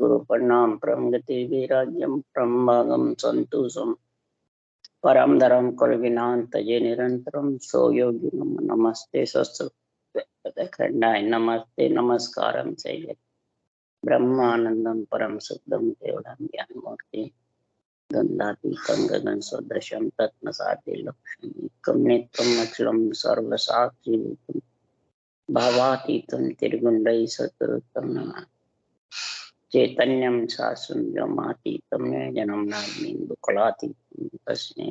सद्गुरु प्रणाम परम गति विराज्यम परम भागम संतोषम परम धर्म कल विनान तजे निरंतरम सो योगी नमस्ते खंडाय नमस्ते नमस्कारम चैले ब्रह्मानंदम परम शुद्धम केवलम ज्ञान मूर्ति गंधातीतं गगन सदृशम तत्मसाते लक्ष्मीकं नेत्रम अचलम सर्वसाक्षी भावातीतं त्रिगुणै सततं नमामि चैतन्यम शास्त्रमातीतं जन्म नाग्निं दुःखलातीतं तस्मै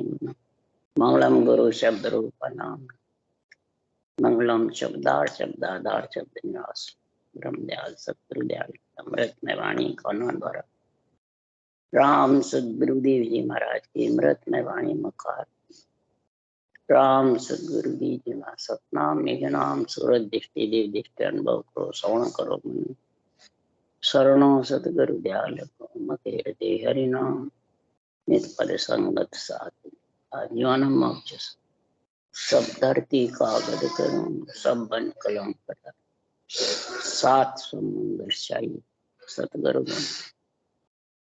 मंगलम गुरु शब्द रूपनाम मंगलम शब्दाधार शब्द निवास ब्रह्मदयाल सतगुरुदयाल अमृत में वाणी कौन द्वारा राम सदगुरुदेव जी महाराज की अमृत में वाणी मुखार राम सदगुरुदेव जी महाराज सतनाम निज नाम सूरज दृष्टि देव दृष्टि अनुभव करो श्रवण करो मन शरणो सतगुरु दयाल को मते हृदय हरि नाम नित पद संगत साथ आजीवन मोक्ष सब धरती कागज करूं सब बन कलम पर सात समुद्र शाही सतगुरु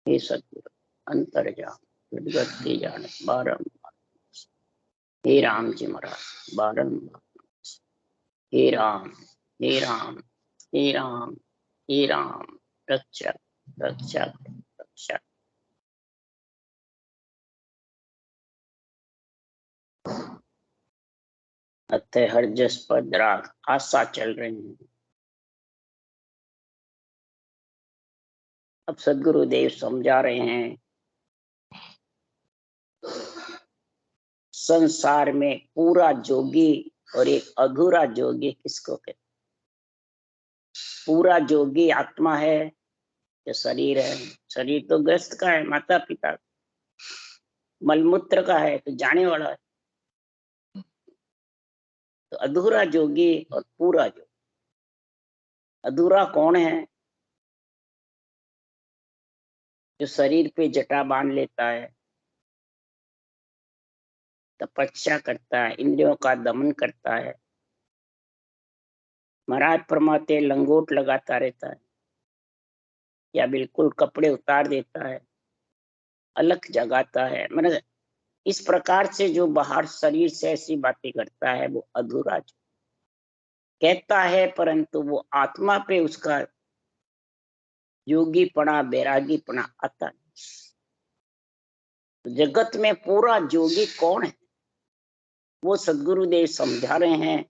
हे सतगुरु अंतर्जाम विदगत की जान बारंबार हे राम जी महाराज बारंबार हे राम हे राम हे राम हे राम रक्षक रक्षक रक्षक। अतः हर जस पर राग आशा चल रही है। अब सदगुरुदेव समझा रहे हैं संसार में पूरा जोगी और एक अधूरा जोगी किसको कहते? पूरा जोगी आत्मा है या शरीर है? शरीर तो ग्रस्त का है, माता पिता मलमूत्र का है तो जाने वाला है। तो अधूरा जोगी और पूरा जोगी। अधूरा कौन है? जो शरीर पे जटा बांध लेता है, तपस्या करता है, इंद्रियों का दमन करता है, महाराज परमाते लंगोट लगाता रहता है या बिल्कुल कपड़े उतार देता है, अलग जगाता है, मतलब इस प्रकार से जो बाहर शरीर से ऐसी बातें करता है वो अधूरा कहता है, परंतु वो आत्मा पे उसका योगीपना बैरागीपना आता है। तो जगत में पूरा जोगी कौन है? वो सदगुरुदेव समझा रहे हैं।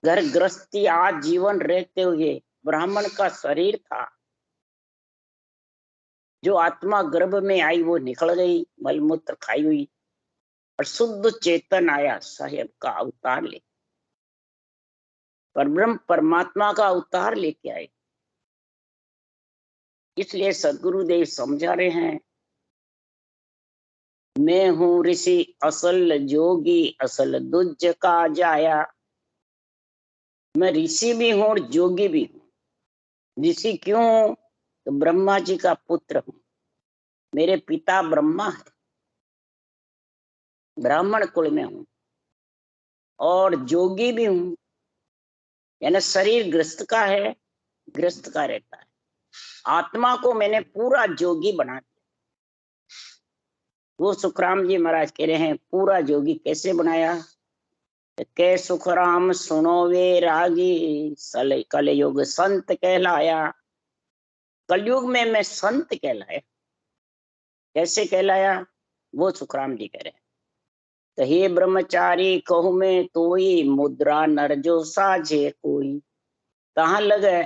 घर गृहस्थी आज जीवन रहते हुए ब्राह्मण का शरीर था, जो आत्मा गर्भ में आई वो निकल गई, मलमूत्र खाई हुई, और शुद्ध चेतन आया साहेब का अवतार ले, परब्रह्म परमात्मा का अवतार लेके आए। इसलिए सदगुरुदेव समझा रहे हैं, मैं हूं ऋषि असल जोगी असल दुज का जाया। मैं ऋषि भी हूं और जोगी भी हूं। ऋषि क्यों? तो ब्रह्मा जी का पुत्र हूं, मेरे पिता ब्रह्मा है, ब्राह्मण कुल में हूं, और जोगी भी हूं, यानी शरीर ग्रस्त का है, ग्रस्त का रहता है। आत्मा को मैंने पूरा जोगी बना दिया। वो सुखराम जी महाराज कह रहे हैं पूरा जोगी कैसे बनाया? के सुखराम सुनो वे रागी कलयुग संत कहलाया। कलयुग में मैं संत कहलाया। कैसे कहलाया? वो सुखराम जी कह रहे हैं। तो हे ब्रह्मचारी कहूं मैं तोई, मुद्रा नर जो साझे कोई। कहाँ लगे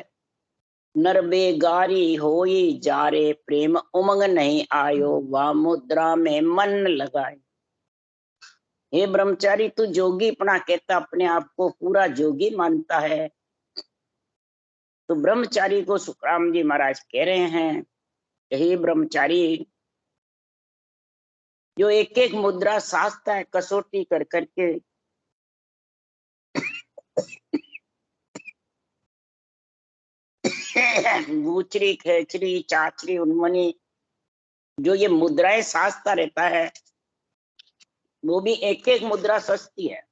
नर बेगारी होई, जारे प्रेम उमंग नहीं आयो, वा मुद्रा में मन लगाए। हे ब्रह्मचारी तू जोगी अपना कहता, अपने आप को पूरा जोगी मानता है। तो ब्रह्मचारी को सुखराम जी महाराज कह रहे हैं, हे ब्रह्मचारी जो एक एक मुद्रा साधता है कसौटी कर करके, गुचरी खेचरी चाचरी उन्मनी, जो ये मुद्राएं साधता रहता है, वो भी एक एक मुद्रा सस्ती है,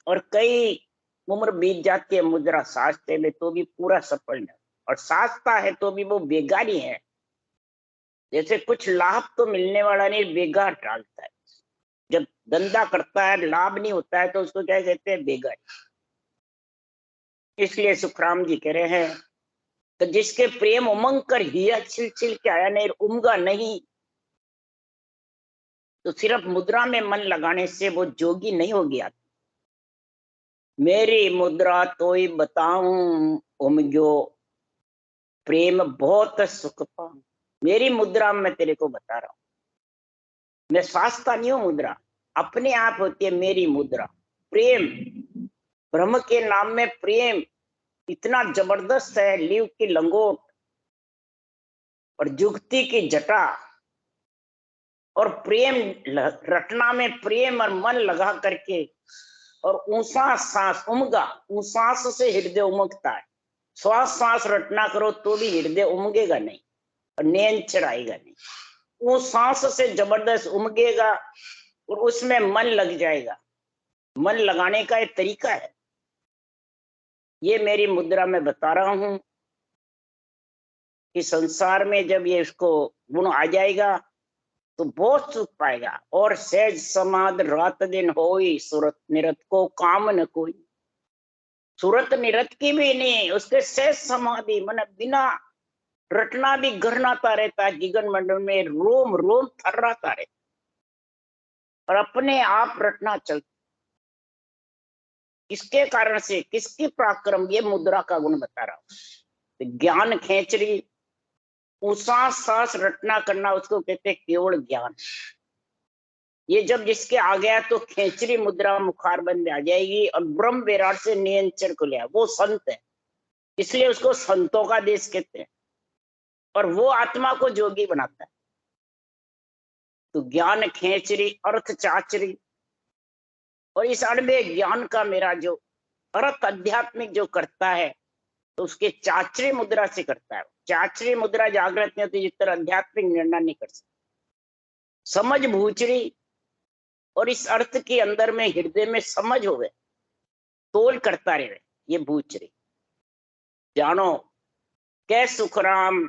और कई उम्र बीत जाती है मुद्रा साधते में तो भी पूरा सफल नहीं। और साजता है तो भी वो बेगारी है। जैसे कुछ लाभ तो मिलने वाला नहीं, बेगार डालता है। जब धंधा करता है लाभ नहीं होता है तो उसको क्या कहते हैं? बेगारी। इसलिए सुखराम जी कह रहे हैं तो जिसके प्रेम उमंग कर हिया छिल छिल के आया नहीं, उमगा नहीं, तो सिर्फ मुद्रा में मन लगाने से वो जोगी नहीं हो गया। मेरी मुद्रा तो ही बताऊं उमग्यो, प्रेम बहुत सुख पाऊं। मेरी मुद्रा मैं तेरे को बता रहा हूं, मैं शास्ता नहीं हूं मुद्रा, अपने आप होती है मेरी मुद्रा। प्रेम, ब्रह्म के नाम में प्रेम इतना जबरदस्त है। लीव की लंगोट और जुगती की जटा और प्रेम रटना में प्रेम और मन लगा करके, और ऊंसा सांस उमगा, ऊंसास से हृदय उमगता है। श्वास सांस रटना करो तो भी हृदय उमगेगा नहीं और नैन चढ़ाएगा नहीं। वो सांस से जबरदस्त उमगेगा और उसमें मन लग जाएगा। मन लगाने का एक तरीका है, ये मेरी मुद्रा में बता रहा हूं कि संसार में जब ये इसको गुण आ जाएगा तो बहुत सुख पाएगा। और सहज समाध रात दिन होई, सूरत निरत को काम न कोई। सूरत निरत की भी नहीं, उसके सहज समाधि मन बिना रटना भी गहराता रहता है। गगन मंडल में रोम रोम थर्राता रहता और अपने आप रटना चलता। किसके कारण से, किसकी पराक्रम? ये मुद्रा का गुण बता रहा हूं। ज्ञान खेचरी, उसा सांस रटना करना, उसको कहते केवल ज्ञान। ये जब जिसके आ गया तो खेचरी मुद्रा मुखार बंद आ जाएगी और ब्रह्म विराट से नियंत्रण को लिया। वो संत है, इसलिए उसको संतों का देश कहते हैं, और वो आत्मा को जोगी बनाता है। तो ज्ञान खेचरी, अर्थ चाचरी, और इस अणबे ज्ञान का मेरा जो अर्थ आध्यात्मिक जो करता है तो उसके चाचरी मुद्रा से करता है। चाचरी मुद्रा जागृत नहीं होती जिस तरह आध्यात्मिक निर्णय नहीं कर सकती। समझ भूचरी, और इस अर्थ के अंदर में हृदय में समझ हो गए, तोल करता रहे, ये भूचरी। जानो कै सुखराम,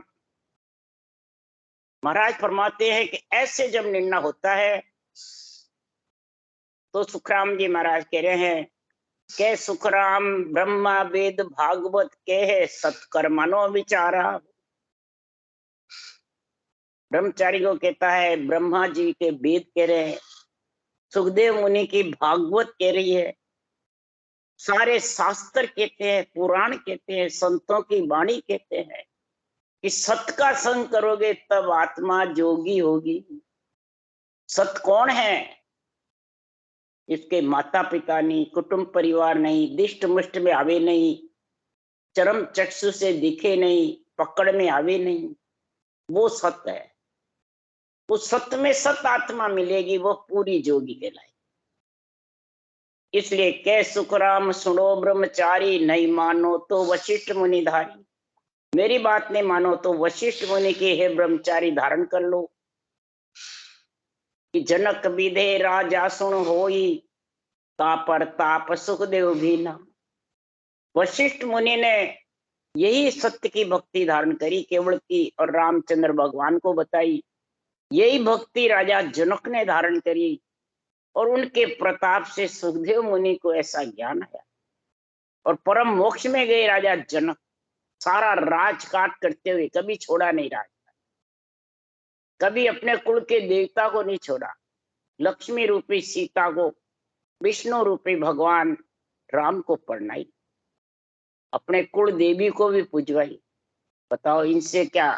महाराज फरमाते हैं कि ऐसे जब निर्णय होता है तो सुखराम जी महाराज कह रहे हैं के सुखराम ब्रह्मा वेद भागवत के है सत्कर्मनो विचारा। ब्रह्मचारी को कहता है, ब्रह्मा जी के वेद कह रहे हैं, सुखदेव मुनि की भागवत कह रही है, सारे शास्त्र कहते हैं, पुराण कहते हैं, संतों की वाणी कहते हैं कि सत का संग करोगे तब आत्मा जोगी होगी। सत कौन है? इसके माता पिता नहीं, कुटुंब परिवार नहीं, दिष्ट मुष्ट में आवे नहीं, चरम चक्षु से दिखे नहीं, पकड़ में आवे नहीं, वो सत्य है। उस सत्य में सत आत्मा मिलेगी, वो पूरी जोगी कहलाएगी। इसलिए कै सुखराम सुनो ब्रह्मचारी, नहीं मानो तो वशिष्ठ मुनि धारी। मेरी बात नहीं मानो तो वशिष्ठ मुनि की है ब्रह्मचारी धारण कर लो। कि जनक विधे राजा सुन होई, तापर ताप सुखदेव भी ना। वशिष्ठ मुनि ने यही सत्य की भक्ति धारण करी केवल की, और रामचंद्र भगवान को बताई। यही भक्ति राजा जनक ने धारण करी, और उनके प्रताप से सुखदेव मुनि को ऐसा ज्ञान आया और परम मोक्ष में गए राजा जनक। सारा राजकाट करते हुए कभी छोड़ा नहीं राज, कभी अपने कुल के देवता को नहीं छोड़ा। लक्ष्मी रूपी सीता को, विष्णु रूपी भगवान राम को परनाई, अपने कुल देवी को भी पूजवाई। बताओ इनसे क्या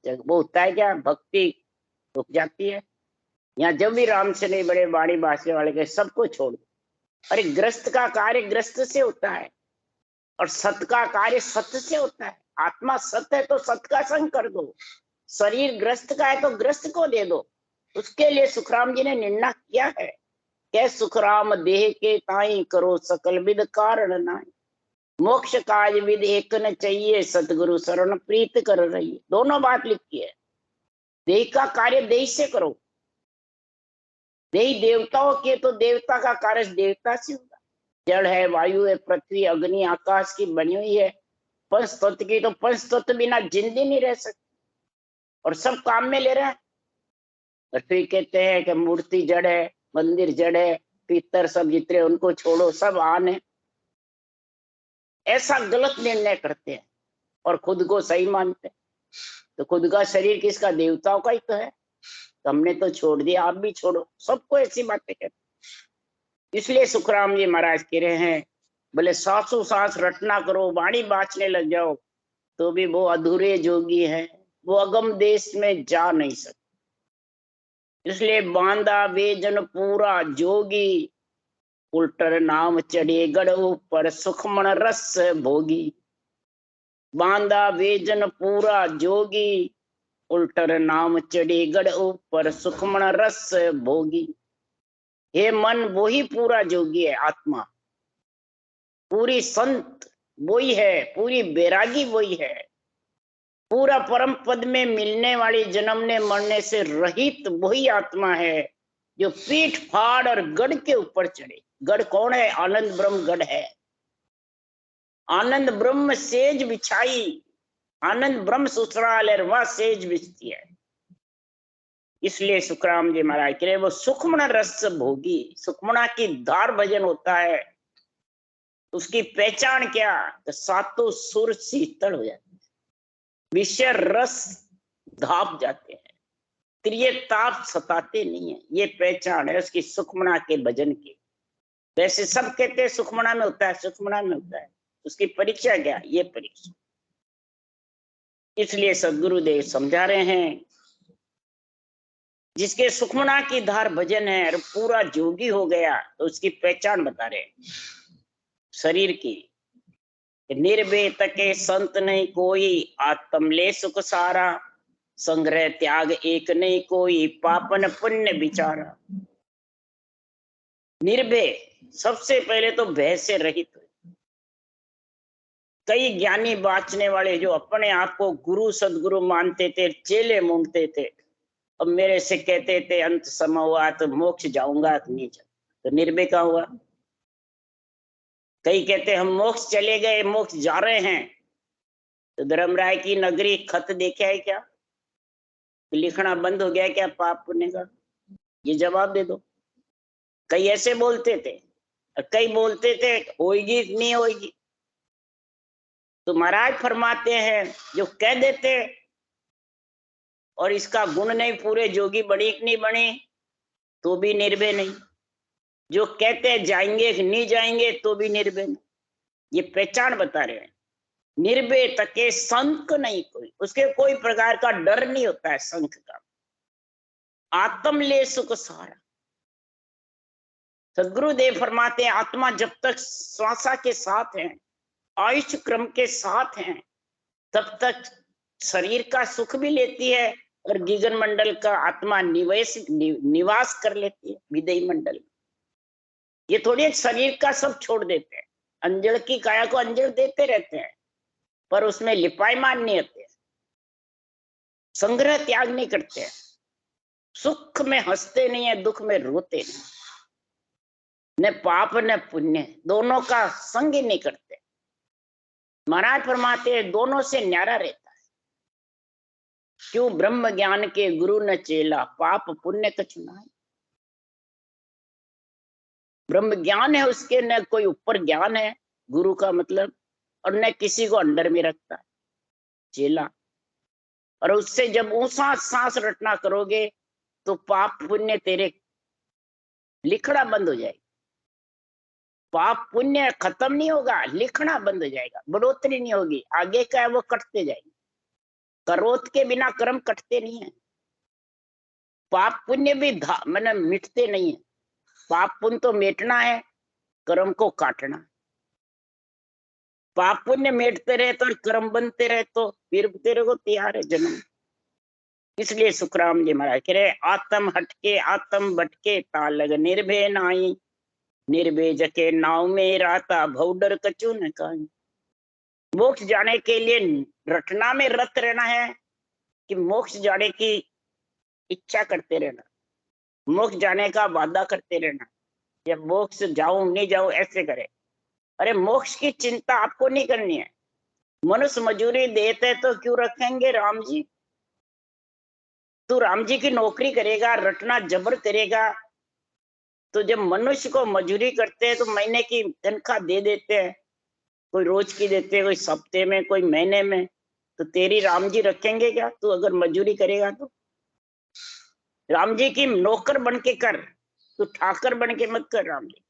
वो होता है? क्या भक्ति रुक जाती है? यहाँ जब भी राम से नहीं बड़े बाणी बासने वाले के सबको छोड़ दो। अरे ग्रस्त का कार्य ग्रस्त से होता है और सत का कार्य सत्य से होता है। आत्मा सत्य है तो सत्य का संग कर दो, शरीर ग्रस्त का है तो ग्रस्त को दे दो। उसके लिए सुखराम जी ने निर्णय किया है, कै सुखराम देह के ताई करो सकल विद कारण नाई। मोक्ष काज विद एक न चाहिए, सतगुरु शरण प्रीत कर रही। दोनों बात लिखी है। देह का कार्य देह से करो, देही देवताओं के तो देवता का कार्य देवता से होगा। जड़ है, वायु है, पृथ्वी अग्नि आकाश की बनी हुई है, पंच तत्व की, तो पंच तत्व बिना जिंदगी नहीं रह सकती, और सब काम में ले रहे हैं। और फिर कहते हैं कि मूर्ति जड़ है, मंदिर जड़ है, पितर सब जितने उनको छोड़ो, सब आन है। ऐसा गलत निर्णय करते हैं और खुद को सही मानते हैं। तो खुद का शरीर किसका? देवताओं का ही तो है। तो हमने तो छोड़ दिया, आप भी छोड़ो। सबको ऐसी बातें कहते। इसलिए सुखराम जी महाराज कह रहे हैं, बोले सांसों सांस रटना करो, वाणी बाँचने लग जाओ, तो भी वो अधूरे जोगी है, वो अगम देश में जा नहीं सकते। इसलिए बांधा बेजन पूरा जोगी, उल्टर नाम चढ़े गढ़ ऊपर, सुखमण रस भोगी। बांधा बेजन पूरा जोगी, उल्टर नाम चढ़े गढ़ ऊपर, सुखमण रस भोगी। हे मन, वो ही पूरा जोगी है, आत्मा पूरी संत वही है, पूरी बैरागी वही है, पूरा परम पद में मिलने वाली जन्मने मरने से रहित वही आत्मा है, जो पीठ फाड़ और गढ़ के ऊपर चढ़े। गढ़ कौन है? आनंद ब्रह्म गढ़ है। आनंद ब्रह्म सेज बिछाई, आनंद ब्रह्म ससुराल, वह सेज बिछती है। इसलिए सुखराम जी महाराज कह रहे, वो सुखमण रस भोगी। सुखमणा की धार भजन होता है, उसकी पहचान क्या? तो सातों सुर शीतल हो जाते हैं, विषय रस धाप जाते हैं, त्रिय ताप सताते नहीं है। ये पहचान है उसकी सुखमणा के भजन की। वैसे सब कहते हैं सुखमणा में होता है, सुखमणा में होता है, उसकी परीक्षा क्या? ये परीक्षा। इसलिए सदगुरुदेव समझा रहे हैं, जिसके सुखमणा की धार भजन है और पूरा जोगी हो गया, तो उसकी पहचान बता रहे शरीर की। निर्भेत के संत नहीं कोई, आत्म ले सुख सारा, संग्रह त्याग एक नहीं कोई, पापन पुण्य विचारा। निर्भय, सबसे पहले तो भय से रहित। कई ज्ञानी बाँचने वाले जो अपने आप को गुरु सदगुरु मानते थे, चेले मूंढते थे, अब मेरे से कहते थे अंत समय हुआ तो मोक्ष जाऊंगा तो नहीं जाऊंगा, तो निर्भय का हुआ। कई कहते हम मोक्ष चले गए, मोक्ष जा रहे हैं, तो धर्मराय की नगरी खत देखा है क्या? लिखना बंद हो गया क्या पाप पुण्य का? ये जवाब दे दो। कई ऐसे बोलते थे और कई बोलते थे होगी नहीं होगी। तो महाराज फरमाते हैं, जो कह देते और इसका गुण नहीं पूरे जोगी बड़ी कि नहीं बने, तो भी निर्भय नहीं। जो कहते हैं जाएंगे कि नहीं जाएंगे, तो भी निर्भय नहीं। ये पहचान बता रहे हैं। निर्भय तके संक नहीं कोई, उसके कोई प्रकार का डर नहीं होता है संक का। आत्म ले सुख सारा। सदगुरुदेव फरमाते हैं, आत्मा जब तक श्वासा के साथ है, आयुष क्रम के साथ है, तब तक शरीर का सुख भी लेती है और गगन मंडल का आत्मा निवास कर लेती है, विदेही मंडल। ये थोड़ी शरीर का सब छोड़ देते हैं, अंजड़ की काया को अंजड़ देते रहते हैं, पर उसमें लिपायमान नहीं होते, संग्रह त्याग नहीं करते हैं, सुख में हंसते नहीं है, दुख में रोते नहीं, न पाप न पुण्य, दोनों का संग ही नहीं करते। महाराज फरमाते हैं, दोनों से न्यारा रहता है। क्यों? ब्रह्म ज्ञान के गुरु न चेला, पाप पुण्य कछु नाहीं। ब्रह्म ज्ञान है उसके, न कोई ऊपर ज्ञान है गुरु का मतलब, और न किसी को अंडर में रखता है चेला। और उससे जब ऊंचा सांस रटना करोगे, तो पाप पुण्य तेरे लिखना बंद हो जाएगा। पाप पुण्य खत्म नहीं होगा, लिखना बंद हो जाएगा, बढ़ोतरी नहीं होगी, आगे का है वो कटते जाएंगे। करोत के बिना कर्म कटते नहीं है, पाप पुण्य भी मैंने मिटते नहीं है। पाप पुण्य तो मिटना है, कर्म को काटना। पाप पुण्य मिटते रहे तो कर्म बनते रहे, तो फिर तेरे को तैयार है जन्म। इसलिए सुखराम जी महाराज कह रहे, आत्म हटके आत्म भटके ता लग निर्भय नाई, निर्भय जके नाव में राता भौडर कचू न काई। मोक्ष जाने के लिए रटना में रत रहना है कि मोक्ष जाने की इच्छा करते रहना, मोक्ष जाने का वादा करते रहना, जब मोक्ष जाऊं नहीं जाऊं ऐसे करे। अरे मोक्ष की चिंता आपको नहीं करनी है, मनुष्य मजूरी देते तो क्यों रखेंगे राम जी? तू राम जी की नौकरी करेगा, रटना जबर करेगा, तो जब मनुष्य को मजूरी करते हैं तो महीने की तनख्वाह दे देते हैं, कोई रोज की देते हैं, कोई हफ्ते में, कोई महीने में, तो तेरी राम जी रखेंगे क्या? तू अगर मजूरी करेगा तो राम जी की नौकर बन के कर, तू ठाकर बन के मत कर, राम जी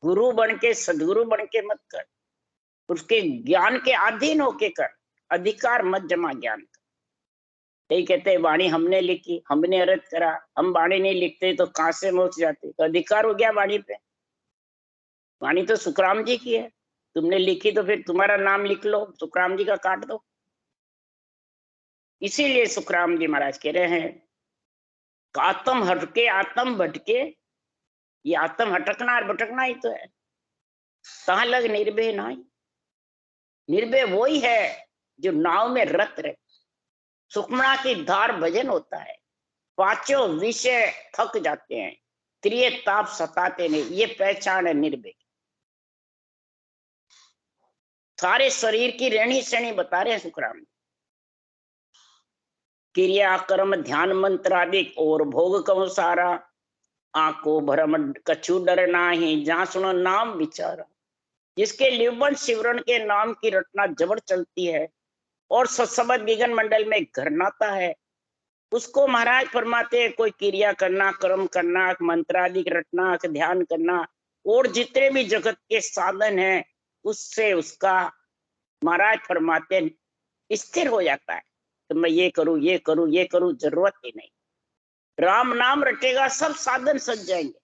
गुरु बन के, सदगुरु बन के मत कर, उसके ज्ञान के अधीन होके कर, अधिकार मत जमा ज्ञान का। यही कहते हैं वाणी हमने लिखी, हमने अर्थ करा, हम वाणी नहीं लिखते तो कहां से मोक्ष जाते? तो अधिकार हो गया वाणी पे। वाणी तो सुखराम जी की है, तुमने लिखी तो फिर तुम्हारा नाम लिख लो, सुखराम जी का काट दो। इसीलिए सुखराम जी महाराज कह रहे हैं, आत्म हटके आत्म भटके, ये आत्म हटकना और भटकना ही तो है। कहां लग निर्भय नाई, निर्भय वही है जो नाव में रत रहे। सुखमना की धार भजन होता है, पांचों विषय थक जाते हैं, त्रिय ताप सताते नहीं, ये पहचान है निर्भय। सारे शरीर की रहनी सहनी बता रहे हैं सुखराम जी। क्रिया कर्म ध्यान मंत्र आदि और भोग कम सारा, आंखों भरम कछु डर नाही, जहां सुनो नाम विचारा। जिसके लिवबन शिवरण के नाम की रटना जबर चलती है और सत्सबद विगन मंडल में घर नाता है, उसको महाराज फरमाते हैं कोई क्रिया करना, कर्म करना, मंत्रादि रटना, ध्यान करना और जितने भी जगत के साधन हैं, उससे उसका महाराज फरमाते स्थिर हो जाता है। तो मैं ये करूं, ये करूं, ये करूं, जरूरत ही नहीं। राम नाम रटेगा, सब साधन सज जाएंगे,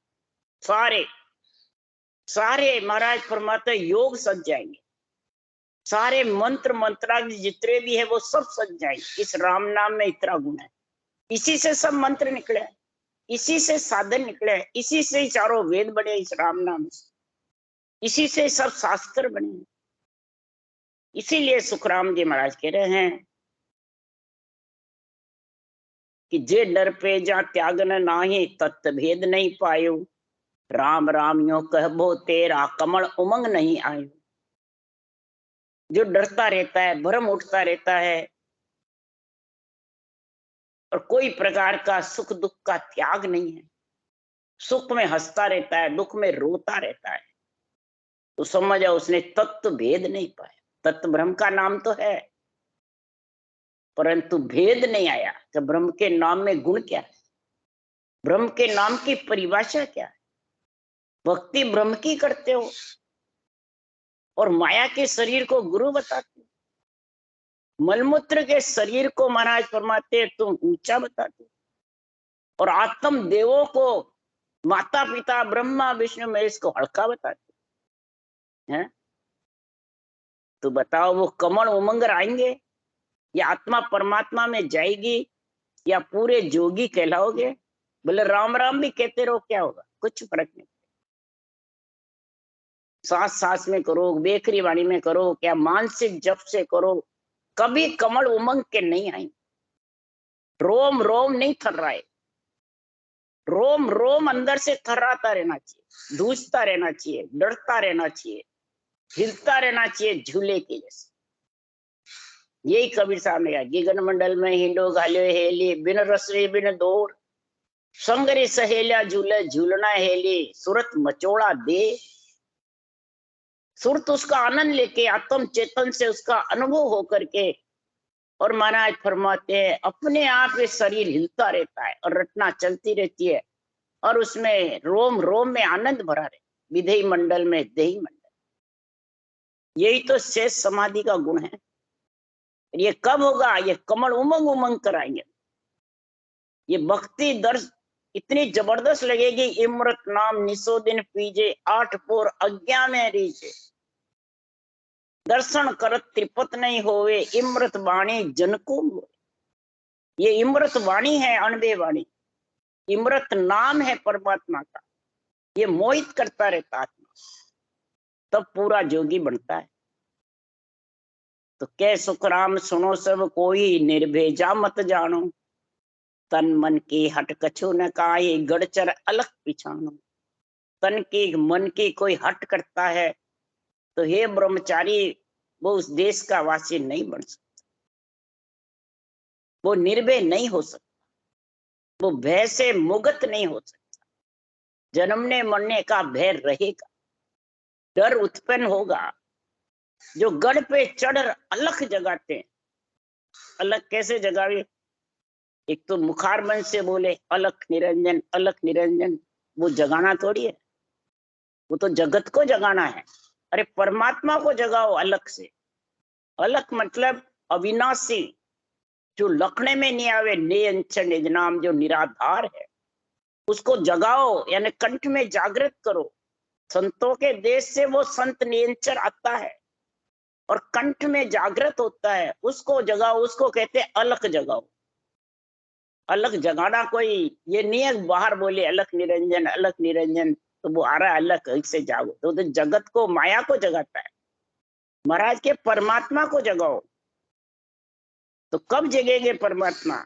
सारे सारे महाराज फरमाते योग सज जाएंगे, सारे मंत्र मंत्रादि जितने भी है वो सब सज जाएंगे। इस राम नाम में इतना गुण है, इसी से सब मंत्र निकले, इसी से साधन निकले, इसी से ही चारों वेद बने, इस राम नाम से, इसी से सब शास्त्र बने। इसीलिए सुखराम जी महाराज कह रहे हैं कि जे डर पे जा त्यागन नाही, तत्व भेद नहीं पायो, राम राम यो कहबो तेरा कमल उमंग नहीं आयो। जो डरता रहता है, भ्रम उठता रहता है और कोई प्रकार का सुख दुख का त्याग नहीं है, सुख में हंसता रहता है, दुख में रोता रहता है, तो समझ जाओ उसने तत्व भेद नहीं पाया। तत्व ब्रह्म का नाम तो है, परंतु भेद नहीं आया कि ब्रह्म के नाम में गुण क्या है, ब्रह्म के नाम की परिभाषा क्या है। भक्ति ब्रह्म की करते हो और माया के शरीर को गुरु बताते हो, मलमूत्र के शरीर को महाराज फरमाते तुम ऊंचा बताते हो, और आत्म देवों को माता पिता ब्रह्मा विष्णु महेश को हल्का बताते हैं। तो बताओ वो कमल उमंग आएंगे या आत्मा परमात्मा में जाएगी या पूरे जोगी कहलाओगे? बोले राम राम भी कहते रहो, क्या होगा? कुछ फर्क नहीं। सांस सांस में करो, बेखरी वाणी में करो, क्या मानसिक जप से करो, कभी कमल उमंग के नहीं आएंगे। रोम रोम नहीं थर्राए, रोम रोम अंदर से थर्राता रहना चाहिए, धूसता रहना चाहिए, डरता रहना चाहिए, हिलता रहना चाहिए झूले के जैसे। यही कबीर साहब ने कहा, गिगन मंडल में हिंडो घालो हेली, बिन रसरी बिन दौर, संगरी सहेलिया झूले झूलना हेली, सुरत मचोड़ा दे। सुरत उसका आनंद लेके आत्म चेतन से उसका अनुभव होकर के, और महाराज फरमाते हैं अपने आप ये शरीर हिलता रहता है और रटना चलती रहती है, और उसमें रोम रोम में आनंद भरा रहे, विधेय मंडल में देही मंडल। यही तो शेष समाधि का गुण है। ये कब होगा? ये कमल उमंग उमंग कराएंगे। ये भक्ति दर्श इतनी जबरदस्त लगेगी, इमृत नाम निसो दिन पीजे, 8 पोर अज्ञा में रीजे, दर्शन करत त्रिपत नहीं होवे, इमृत वाणी जनको मोए। ये इमृत वाणी है, अनबे वाणी, इमृत नाम है परमात्मा का, ये मोहित करता रहता आत्मा, तब पूरा जोगी बनता है। तो कै सुखराम सुनो सब कोई, निर्भेजा मत जानो, तन मन की हट कछु न काई, गड़चर अलग पिछानो। तन की मन की कोई हट करता है तो हे ब्रह्मचारी वो उस देश का वासी नहीं बन सकता, वो निर्भय नहीं हो सकता, वो भय से मुक्त नहीं हो सकता। जन्मने मरने का भय रहेगा, डर उत्पन्न होगा। जो गढ़ पे चढ़ अलख जगाते हैं, अलख कैसे जगावे? एक तो मुखार मन से बोले अलख निरंजन अलख निरंजन, वो जगाना थोड़ी है, वो तो जगत को जगाना है। अरे परमात्मा को जगाओ अलख से। अलख मतलब अविनाशी, जो लखने में नहीं आवे, निरंजन निज नाम, जो निराधार है, उसको जगाओ, यानी कंठ में जागृत करो। संतों के देश से वो संत निरंतर आता है और कंठ में जागृत होता है, उसको जगाओ, उसको कहते हैं अलख जगाओ। अलख जगाना कोई ये नहीं है बाहर बोले अलख निरंजन, तो वो आ रहा है अलख, इससे जागो। तो जगत को, माया को जगाता है। महाराज के परमात्मा को जगाओ। तो कब जगेंगे परमात्मा?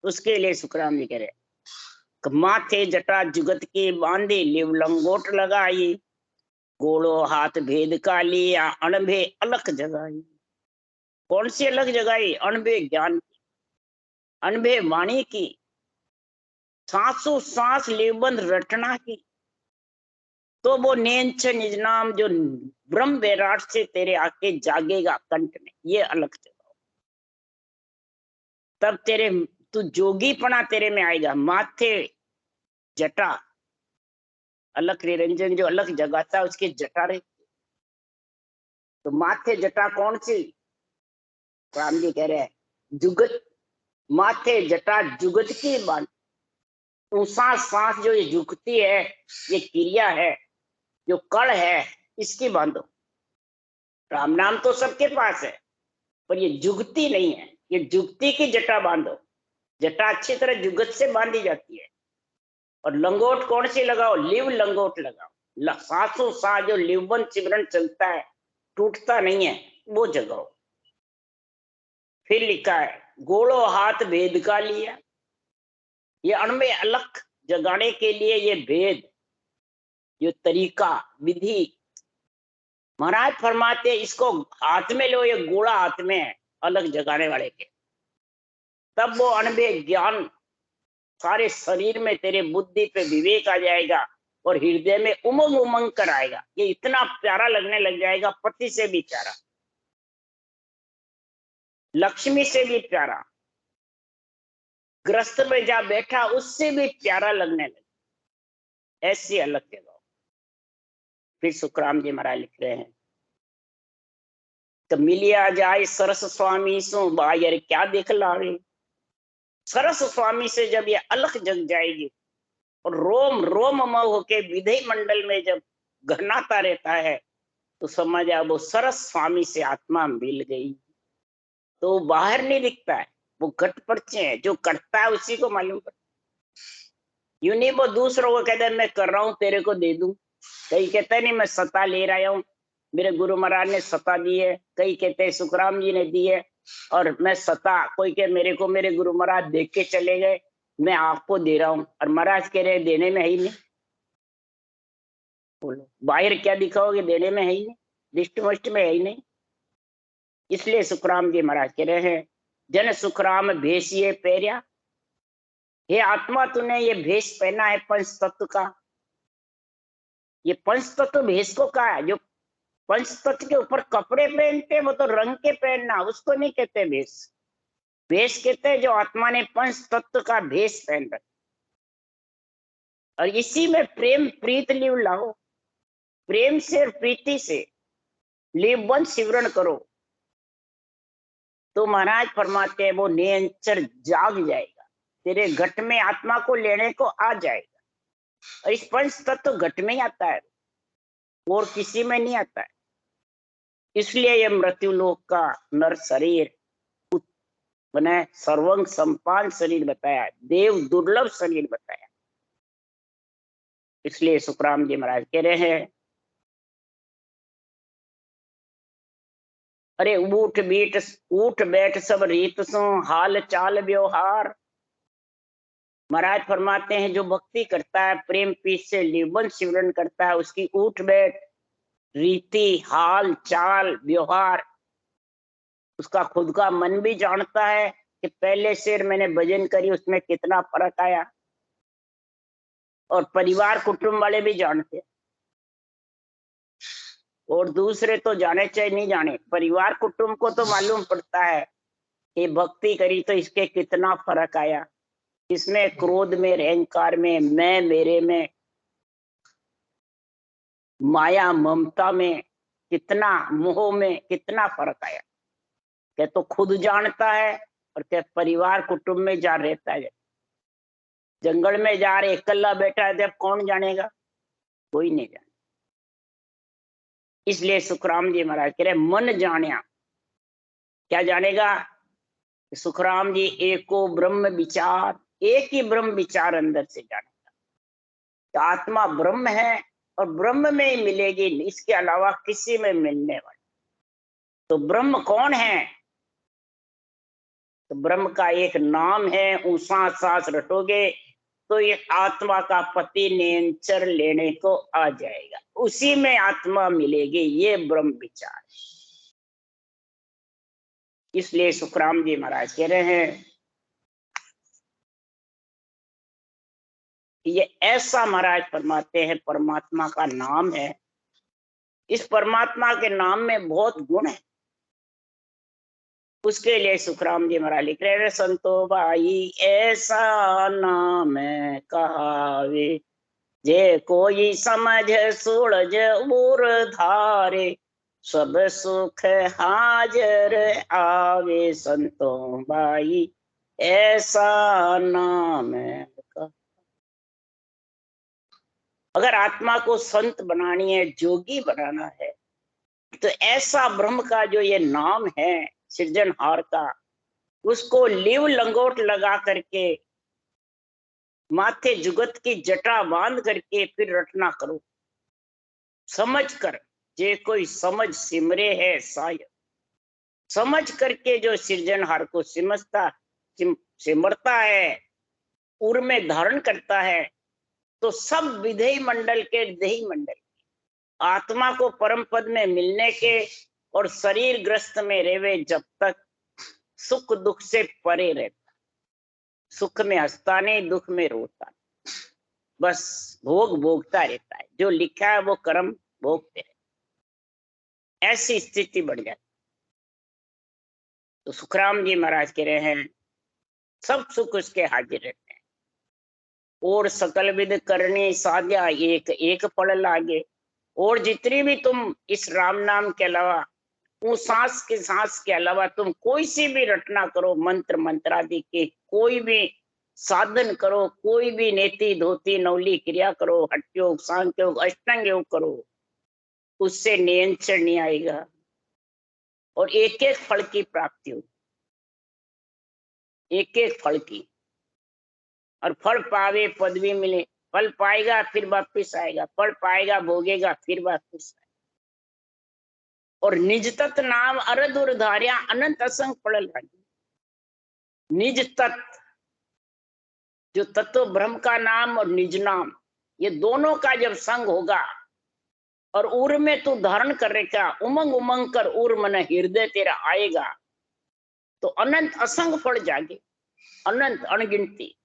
उसके लिए सुखराम जी कह रहे, माथे जटा जुगत की बांधे, लिव लंगोट लगाई, गोड़ो हाथ भेद का लिया, अणभे अलख जगाई। कौन सी अलख जगाई? अणभे ज्ञान की, अणभे वाणी की, सांसों सांस लेबंद रटना की। तो वो नेंच निज नाम, जो ब्रह्म वैराट से तेरे आके जागेगा कंठ में, ये अलग जगाओ। तब तेरे तू जोगीपना तेरे में आएगा। माथे जटा, अलख निरंजन जो अलख जगाता है उसकी जटा रहती। तो माथे जटा कौन सी? राम जी कह रहे हैं जुगत, माथे जटा जुगत की बात। तो सांस सांस जो ये झुकती है, ये क्रिया है, जो कण है, इसकी बांधो। राम नाम तो सबके पास है, पर ये जुगती नहीं है, ये जुगती की जटा बांधो। जटा अच्छी तरह जुगत से बांधी जाती है। और लंगोट कौन सी लगाओ? लिव लंगोट लगाओ। सांसों सांस जो लिवबंद सिमरन चलता है, टूटता नहीं है, वो जगाओ। फिर लिखा है गोड़ो हाथ भेद का लिया। ये अणमे अलख जगाने के लिए ये भेद, ये तरीका, विधि महाराज फरमाते, इसको हाथ में लो, ये गोड़ा हाथ में है अलग जगाने वाले के। तब वो अणबे ज्ञान सारे शरीर में, तेरे बुद्धि पे विवेक आ जाएगा और हृदय में उमंग उमंग कर आएगा। ये इतना प्यारा लगने लग जाएगा, पति से भी प्यारा, लक्ष्मी से भी प्यारा, ग्रस्त में जा बैठा उससे भी प्यारा लगने लगे। ऐसी अलग जगह। फिर सुखराम जी महाराज लिख रहे हैं, तो मिलिया जाए सरस स्वामी सो बायर क्या देख लावे। सरस स्वामी से जब ये अलख जग जाएगी और रोम रोम म होके विधेय मंडल में जब घनाता रहता है, तो समझ आ वो सरस स्वामी से आत्मा मिल गई। तो बाहर नहीं दिखता है, वो घट परचे है, जो करता है उसी को मालूम पड़ता। यूं नहीं वो दूसरों को कहते मैं कर रहा हूं तेरे को दे दूं। कई कहते नहीं मैं सत्ता ले रहा हूँ, मेरे गुरु महाराज ने सत्ता दी है। कई कहते हैं सुखराम जी ने दी है और मैं सत्ता, कोई कह मेरे को मेरे गुरु महाराज देख के चले गए, मैं आपको दे रहा हूँ। और महाराज कह रहे देने में है ही नहीं। बोलो बाहर क्या दिखाओगे, देने में है ही नहीं, दिष्ट मुष्ट में है ही नहीं। इसलिए सुखराम जी महाराज कह रहे हैं, जन सुखराम भेषिए पैरिया। हे आत्मा तूने ये भेष पहना है पंच तत्व का। ये पंच तत्व भेष को कहा है। जो पंच तत्व के ऊपर कपड़े पहनते वो तो रंग के पहनना, उसको नहीं कहते भेष। भेष कहते हैं जो आत्मा ने पंच तत्व का भेष पहन रखा। और इसी में प्रेम प्रीत लिव लाओ। प्रेम से और प्रीति से लिवबंद सिमरन करो, तो महाराज फरमाते हैं वो निरंतर जाग जाएगा, तेरे घट में आत्मा को लेने को आ जाएगा। और इस पंच तत्व घट में ही आता है और किसी में नहीं आता है। इसलिए ये मृत्यु लोक का नर शरीर बना, सर्वंग संपान शरीर बताया, देव दुर्लभ शरीर बताया। इसलिए सुखराम जी महाराज कह रहे हैं, अरे उठ बैठ सब रीत सो, हाल चाल व्यवहार। महाराज फरमाते हैं जो भक्ति करता है, प्रेम पीस से लिवन सिमरन करता है, उसकी उठ बैठ रीति, हाल चाल, व्यवहार, उसका खुद का मन भी जानता है कि पहले से मैंने भजन करी उसमें कितना फर्क आया। और परिवार कुटुंब वाले भी जानते हैं, और दूसरे तो जाने चाहे नहीं जाने, परिवार कुटुंब को तो मालूम पड़ता है कि भक्ति करी तो इसके कितना फर्क आया, इसमें क्रोध में, अहंकार में, मैं मेरे में, माया ममता में, कितना मोह में कितना फर्क आया। क्या तो खुद जानता है, और क्या परिवार कुटुंब में जा रहता है। जंगल में जा रहे अकेला बैठा है जब कौन जानेगा, कोई नहीं जाने। इसलिए सुखराम जी महाराज कह रहे मन जानिया, क्या जानेगा? सुखराम जी एको ब्रह्म विचार, एक ही ब्रह्म विचार अंदर से जानेगा। तो आत्मा ब्रह्म है और ब्रह्म में ही मिलेगी, इसके अलावा किसी में मिलने वाली। तो ब्रह्म कौन है? तो ब्रह्म का एक नाम है, सांस सांस रटोगे तो ये आत्मा का पति नियंत्रण लेने को आ जाएगा, उसी में आत्मा मिलेगी। ये ब्रह्म विचार। इसलिए सुखराम जी महाराज कह रहे हैं ये ऐसा महाराज फरमाते हैं, परमात्मा का नाम है। इस परमात्मा के नाम में बहुत गुण है। उसके लिए सुखराम जी महाराज लिख रहे हैं, संतो भाई ऐसा नाम कहावे, जे कोई समझ सूरज उर धारे, सब सुख हाजर आवे। संतो भाई ऐसा नाम का। अगर आत्मा को संत बनानी है, जोगी बनाना है, तो ऐसा ब्रह्म का जो ये नाम है सृजनहार का, उसको लिव लंगोट लगा करके माथे जुगत की जटा बांध करके फिर रटना करो, समझ कर। जे कोई समझ सिमरे है साय, समझ करके जो सृजनहार को सिमरता है, उर में धारण करता है, तो सब विधेय मंडल के देही मंडल आत्मा को परम पद में मिलने के और शरीर ग्रस्त में रेवे जब तक सुख दुख से परे रहता, सुख में हंसता नहीं, दुख में रोता नहीं, बस भोग भोगता रहता है। जो लिखा है वो कर्म भोगते रहते, ऐसी स्थिति बढ़ जाती। तो सुखराम जी महाराज कह रहे हैं सब सुख उसके हाजिर रहते हैं, और सकल विद करनी साध्या, एक एक फल लागे। और जितनी भी तुम इस राम नाम के अलावा, वो सांस के अलावा तुम कोई सी भी रचना करो, मंत्र मंत्रादि के कोई भी साधन करो, कोई भी नेति धोती नवली क्रिया करो, हठ योग, सांख्य योग, अष्टांग योग करो, उससे नियंत्रण नहीं आएगा और एक एक फल की प्राप्ति होगी, एक एक फल की। और फल पावे पदवी मिले, फल पाएगा फिर वापिस आएगा, फल पाएगा भोगेगा फिर वापिस आएगा। और निज तत् नाम अरद और धारिया, अनंत असंग फल लागे। निज तत्व, जो तत्व ब्रह्म का नाम और निज नाम, ये दोनों का जब संग होगा और उर में तू धारण करेगा, उमंग उमंग कर उर मन हृदय तेरा आएगा, तो अनंत असंग फल जागे, अनंत अनगिनती।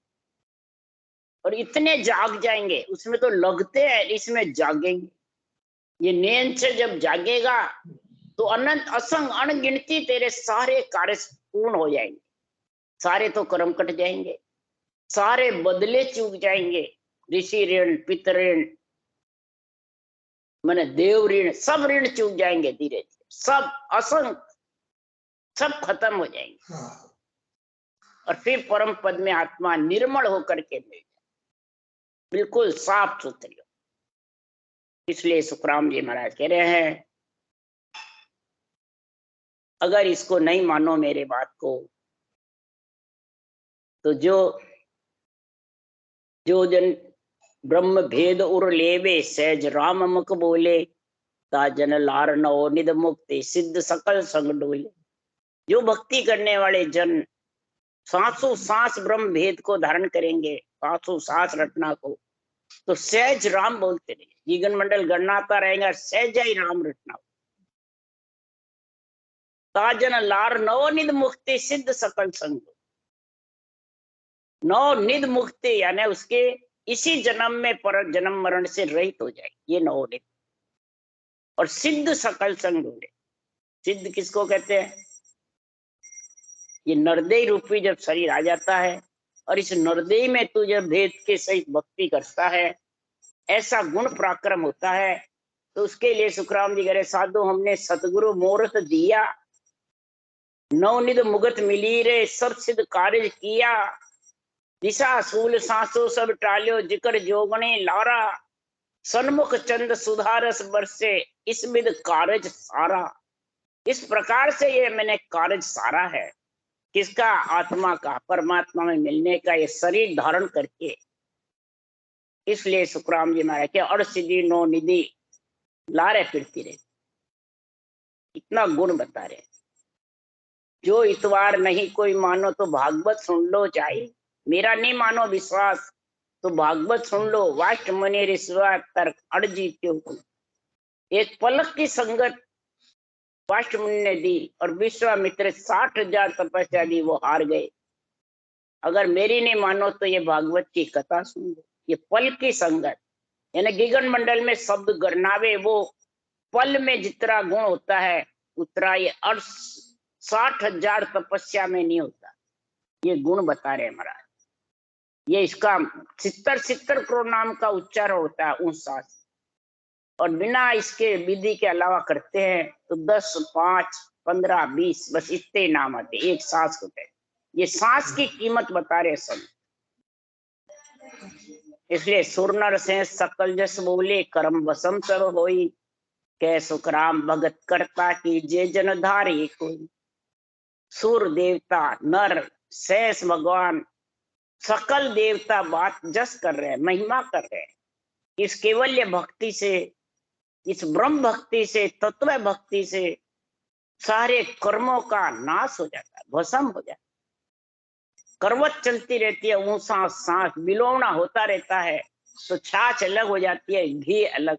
और इतने जाग जाएंगे, उसमें तो लगते हैं, इसमें जागेंगे। ये नैन से जब जागेगा तो अनंत असंग अनगिनती तेरे सारे कार्य पूर्ण हो जाएंगे, सारे तो कर्म कट जाएंगे, सारे बदले चूक जाएंगे। ऋषि ऋण, पितर ऋण, मैंने देव ऋण, सब ऋण चूक जाएंगे धीरे धीरे, सब असंग, सब खत्म हो जाएंगे। और फिर परम पद में आत्मा निर्मल होकर के मिल जाए, बिल्कुल साफ सुथरी हो। इसलिए सुखराम जी महाराज कह रहे हैं अगर इसको नहीं मानो मेरे बात को, तो जो जन ब्रह्म भेद उर लेवे, सहज राम मुख बोले, ताजन लार नौ निध मुक्ति, सिद्ध सकल संग डोले। जो भक्ति करने वाले जन सांसों सांस ब्रह्म भेद को धारण करेंगे, सांसों सांस रटना को, तो सहज राम बोलते रहिए, जीवन मंडल गणनाता रहेगा, सहज ही राम रटना। ताजन लार नवनिध मुक्ति सिद्ध सकल संग। नवनिध मुक्ति यानी उसके इसी जन्म में पर जन्म मरण से रहित हो जाए, ये नवनिध। और सिद्ध सकल संग ढूंढे। सिद्ध किसको कहते हैं? ये नरदेह रूपी जब शरीर आ जाता है और इस नरदेह में तू जब भेद के सहित भक्ति करता है, ऐसा गुण पराक्रम होता है, तो उसके लिए सुखराम जी कह रहे, साधु हमने सतगुरु मोरत दिया, नवनिध मुगत मिली रे, सब सिद्ध कार्य किया, दिशा सूल सांसो सब टाल्यो, जिकर जोगने लारा, सन्मुख चंद सुधारस बरसे, इस विध कार्य सारा। इस प्रकार से ये मैंने कार्य सारा है, किसका? आत्मा का, परमात्मा में मिलने का, ये शरीर धारण करके। इसलिए सुखराम जी महाराज के अड़ सिद्धि नो निधि लारे फिरती रहे, इतना गुण बता रहे। जो इतवार नहीं कोई मानो तो भागवत सुन लो जाई, मेरा नहीं मानो विश्वास तो भागवत सुन लो, वाष्ट मने रिश्वा तर्क अड़जी क्यों। एक पलक की संगत वाष्ट मुनि ने दी और विश्वामित्र 60,000 तपस्या दी, वो हार गए। अगर मेरी नहीं मानो तो ये भागवत की कथा सुन लो। ये पल की संगत यानी गिगन मंडल में शब्द गरनावे, वो पल में जितना गुण होता है उतना ये 60,000 तपस्या में नहीं होता। ये गुण बता रहे महाराज। ये इसका 70 करोड़ नाम का उच्चारण होता है 59, और बिना इसके विधि के अलावा करते हैं तो 10, 5, 15, 20 बस इतने नाम आते, एक सांस होते हैं। ये सांस की कीमत बता रहे सब। इसलिए सुर नर से सकल जस बोले, कर्म वसम सब होई, कै सुखराम भगत करता की जे जन धारे कोई। सुर देवता नर शेष भगवान सकल देवता बात जस कर रहे हैं, महिमा कर रहे हैं। इस केवल्य भक्ति से, इस ब्रह्म भक्ति से, तत्व भक्ति से सारे कर्मों का नाश हो जाता है, भस्म हो जाता है। करवट चलती रहती है, ऊंसा सांस बिलोवना होता रहता है, तो छाछ अलग हो जाती है, घी अलग।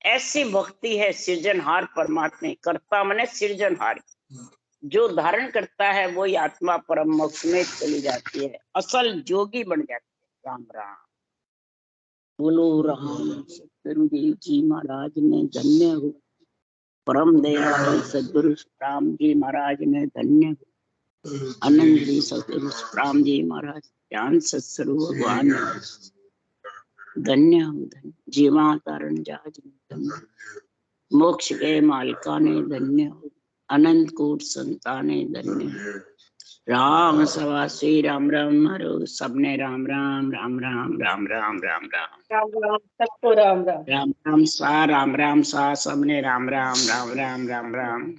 ऐसी भक्ति है सृजनहार परमात्मा, कर्ता मने सृजनहार। जो धारण करता है वही आत्मा परम मोक्ष में चली जाती है, असल जोगी बन जाती है। राम राम बोलो राम। सतगुरुदेव जी महाराज ने धन्य हो, परम दयाल सदगुरु राम जी महाराज ने धन्य हो, अनंत जी सतगुरु राम जी महाराज ज्ञान सत्स्वरूप भगवान धन्य हो। धन्य जीवा तारण जाज धन्य, मोक्ष के मालिका ने धन्य हो, अनंत कोट संताने धन्य। राम सवा श्री राम राम हरो, सबने राम राम राम राम राम राम राम राम राम राम सबको राम राम राम राम सा, राम राम सा, सबने राम राम राम राम राम राम।